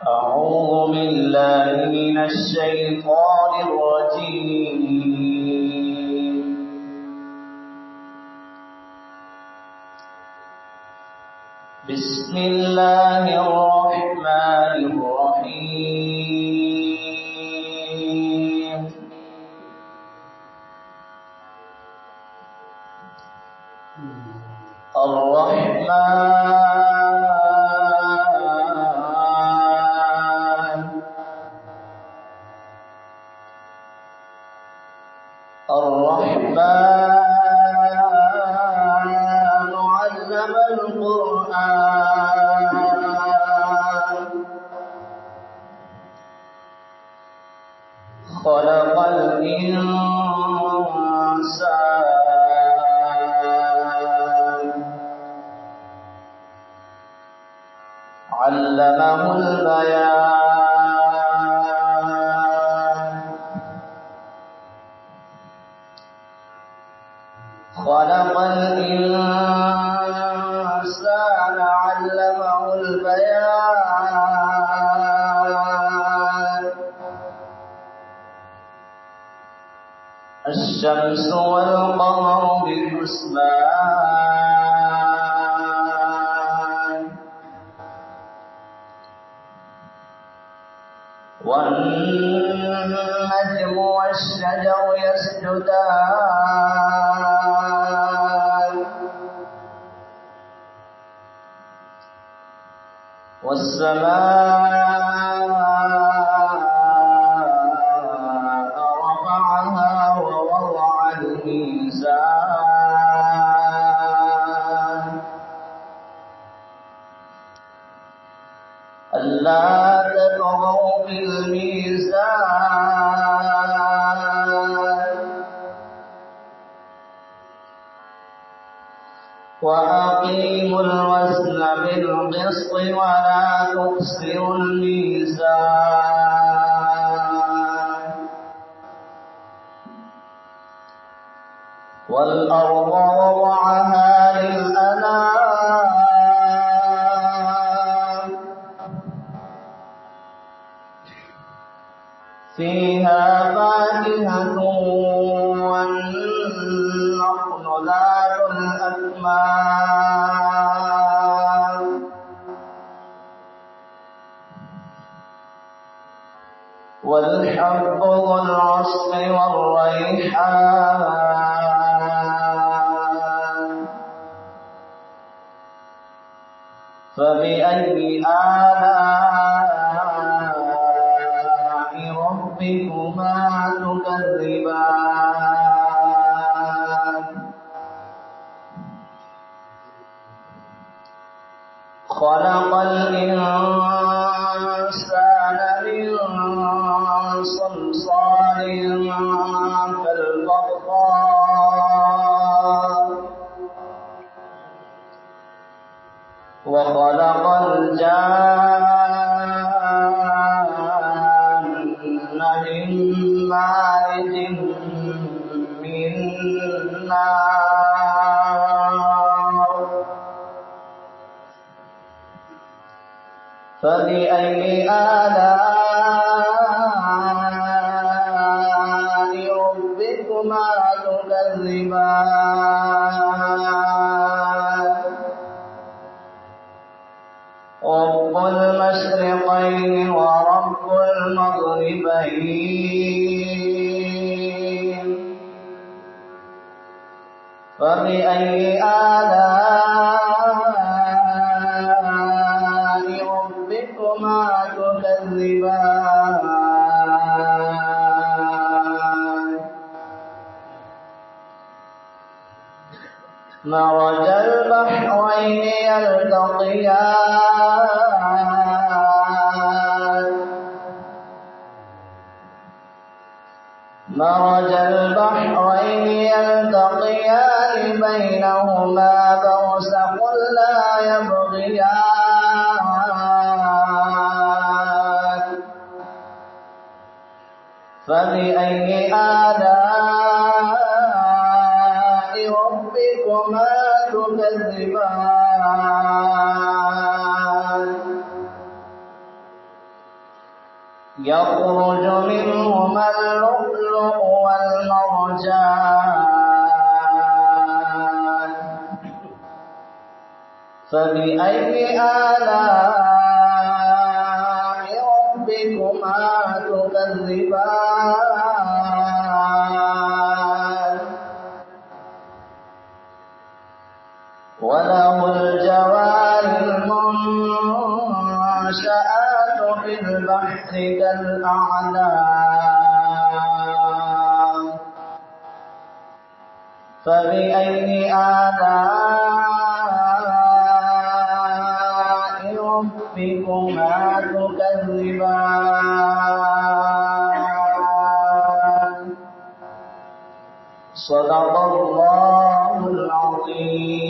أعوذ بالله من الشيطان الرجيم. بسم الله الرحمن الرحيم. الرحمن علم القرآن خلق الإنسان علمه البيان خلق الإنسان علمه البيان الشمس والقمر بحسبان والنجم والشجر يسجدان والسماء رفعها ووضع الميزان ألا تطغوا في الميزان وأقيموا الوزن بالقسط ولا تخسروا الميزان والأرض وضعها للأنام فيها فاكهة والنخل ذات الأكمام والحب ذو العصف والريحان فبأي آلاء ربكما تكذبان خلق الإنسان من صلصال كالفخار وخلق الجان من مارج من نار فبأي آلاء ربكما تكذبان رب المشرقين ورب المغربين فبأي آلاء ربكما تكذبان مرج البحرين يلتقيان مرج البحرين يلتقيان بينهما برزخ لا يبغيان فبأي آلاء ربكما تكذبان يخرج منهما اللؤلؤ والمرجان فبأي آلاء ربكما تكذبان وله الجوار المنشآت في البحر كالأعلام فبأي آلاء ربكما تكذبان صدق الله العظيم.